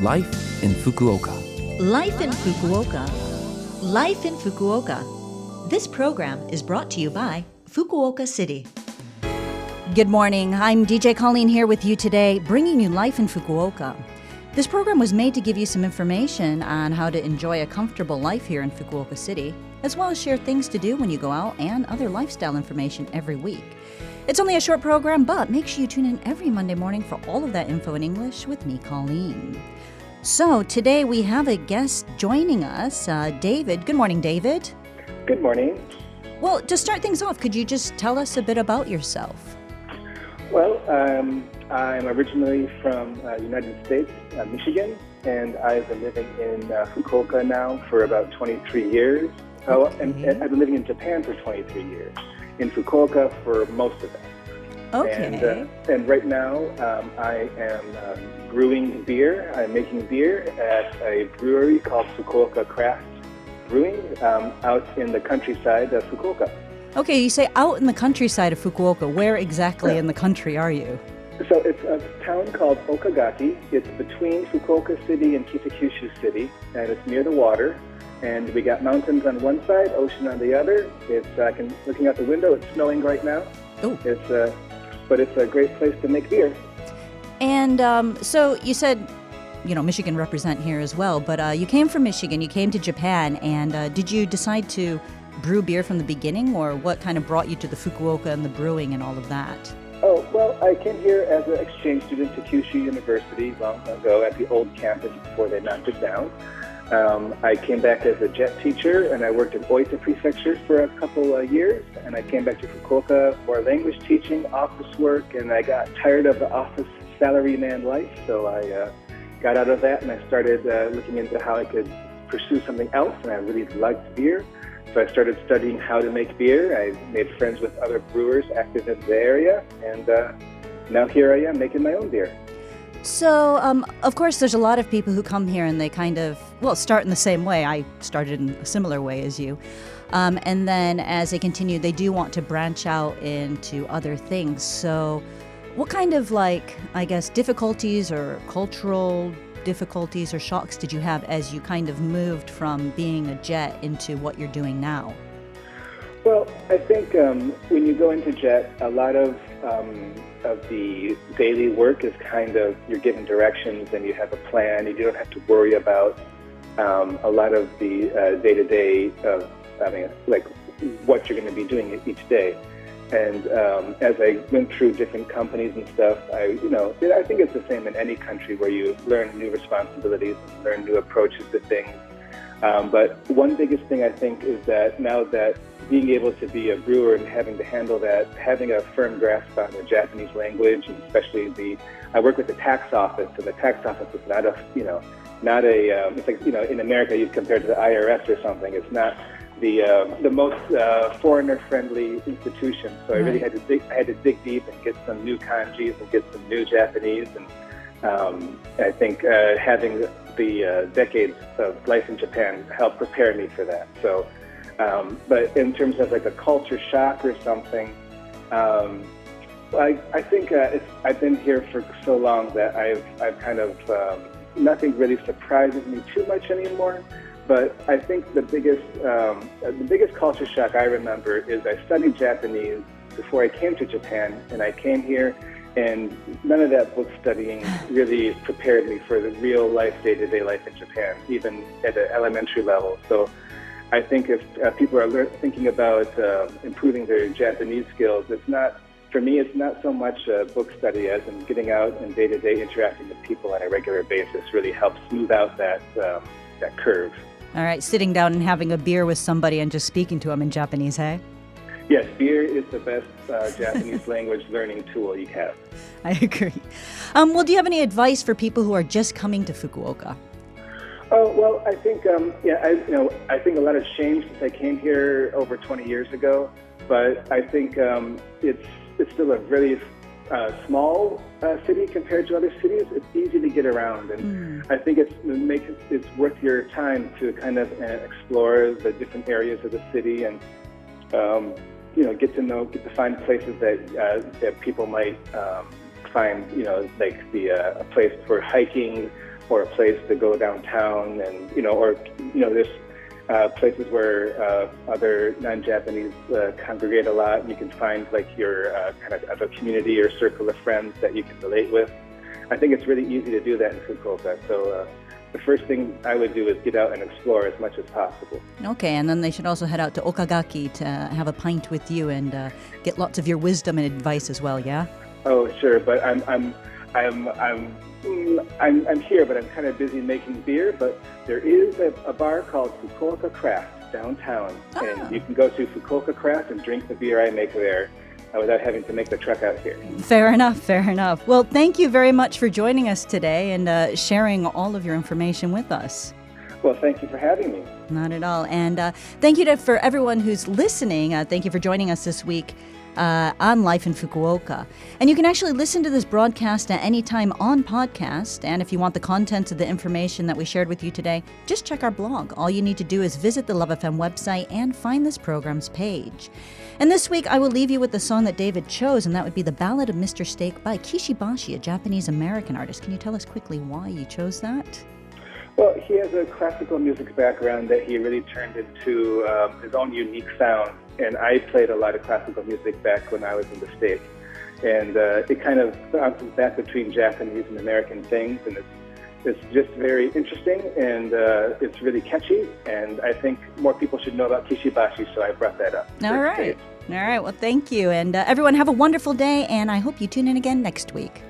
Life in Fukuoka. Life in Fukuoka. Life in Fukuoka. This program is brought to you by Fukuoka City. Good morning. I'm DJ Colleen here with you today, bringing you Life in Fukuoka. This program was made to give you some information on how to enjoy a comfortable life here in Fukuoka City, as well as share things to do when you go out and other lifestyle information every week. It's only a short program, but make sure you tune in every Monday morning for all of that info in English with me, Colleen. So today we have a guest joining us, David. Good morning, David. Good morning. Well, to start things off, could you just tell us a bit about yourself? Well, I'm originally from United States, Michigan, and I've been living in Fukuoka now for about 23 years. Oh, and I've been living in Japan for 23 years, in Fukuoka for most of that. Okay. And right now, I am brewing beer. I'm making beer at a brewery called Fukuoka Craft Brewing out in the countryside of Fukuoka. Okay, you say out in the countryside of Fukuoka. Where exactly in the country are you? So it's a town called Okagaki. It's between Fukuoka City and Kitakyushu City, and it's near the water. And we got mountains on one side, ocean on the other. Looking out the window, it's snowing right now. Oh. But it's a great place to make beer. And so you said, Michigan represent here as well, but you came from Michigan, you came to Japan, and did you decide to brew beer from the beginning, or what kind of brought you to the Fukuoka and the brewing and all of that? Oh, well, I came here as an exchange student to Kyushu University long ago at the old campus before they knocked it down. I came back as a jet teacher, and I worked in Oita Prefecture for a couple of years, and I came back to Fukuoka for language teaching, office work, and I got tired of the office salaryman life, so I got out of that, and I started looking into how I could pursue something else, and I really liked beer. So I started studying how to make beer. I made friends with other brewers active in the area, and now here I am making my own beer. So, of course, there's a lot of people who come here and they kind of, start in the same way. I started in a similar way as you. And then as they continue, they do want to branch out into other things. So what kind of, difficulties or cultural difficulties or shocks did you have as you kind of moved from being a jet into what you're doing now? Well, I think when you go into jet, a lot of the daily work is kind of, you're given directions and you have a plan. You don't have to worry about a lot of the day-to-day of, what you're going to be doing each day. And as I went through different companies and stuff, I think it's the same in any country where you learn new responsibilities and learn new approaches to things. But one biggest thing I think is that now that being able to be a brewer and having to handle that, having a firm grasp on the Japanese language, and especially I work with the tax office, and the tax office is not it's like, in America you'd compare it to the IRS or something. It's not the most foreigner-friendly institution. So I really had to dig deep and get some new kanjis and get some new Japanese, and I think having the decades of life in Japan helped prepare me for that. So, but in terms of like a culture shock or something, I think I've been here for so long that I've kind of nothing really surprises me too much anymore. But I think the biggest culture shock I remember is I studied Japanese before I came to Japan, and I came here, and none of that book studying really prepared me for the real life, day-to-day life in Japan, even at an elementary level. So I think if people are thinking about improving their Japanese skills, for me, it's not so much book study as in getting out and day-to-day interacting with people on a regular basis really helps smooth out that curve. All right, sitting down and having a beer with somebody and just speaking to them in Japanese, hey? Yes, beer is the best Japanese language learning tool you have. I agree. Well, do you have any advice for people who are just coming to Fukuoka? Oh, well, I think I think a lot has changed since I came here over 20 years ago. But I think it's still a really small city compared to other cities. It's easy to get around, and I think it's worth your time to kind of explore the different areas of the city and get to find places that people might find, like a place for hiking or a place to go downtown, and there's places where other non-Japanese congregate a lot. You can find like your kind of a community or circle of friends that you can relate with. I think it's really easy to do that in Fukuoka. So the first thing I would do is get out and explore as much as possible. Okay, and then they should also head out to Okagaki to have a pint with you and get lots of your wisdom and advice as well. Yeah. Oh, sure, but I'm here, but I'm kind of busy making beer. But there is a bar called Fukuoka Craft downtown, and you can go to Fukuoka Craft and drink the beer I make there without having to make the trek out here. Fair enough. Well, thank you very much for joining us today and sharing all of your information with us. Well, thank you for having me. Not at all. And thank you for everyone who's listening. Thank you for joining us this week on Life in Fukuoka. And you can actually listen to this broadcast at any time on podcast. And if you want the contents of the information that we shared with you today, just check our blog. All you need to do is visit the Love FM website and find this program's page. And this week, I will leave you with the song that David chose, and that would be The Ballad of Mr. Steak by Kishibashi, a Japanese-American artist. Can you tell us quickly why you chose that? Well, he has a classical music background that he really turned into his own unique sound. And I played a lot of classical music back when I was in the States. And it kind of bounces back between Japanese and American things, and it's just very interesting, and it's really catchy, and I think more people should know about Kishibashi, so I brought that up. All right. Well, thank you. And everyone have a wonderful day, and I hope you tune in again next week.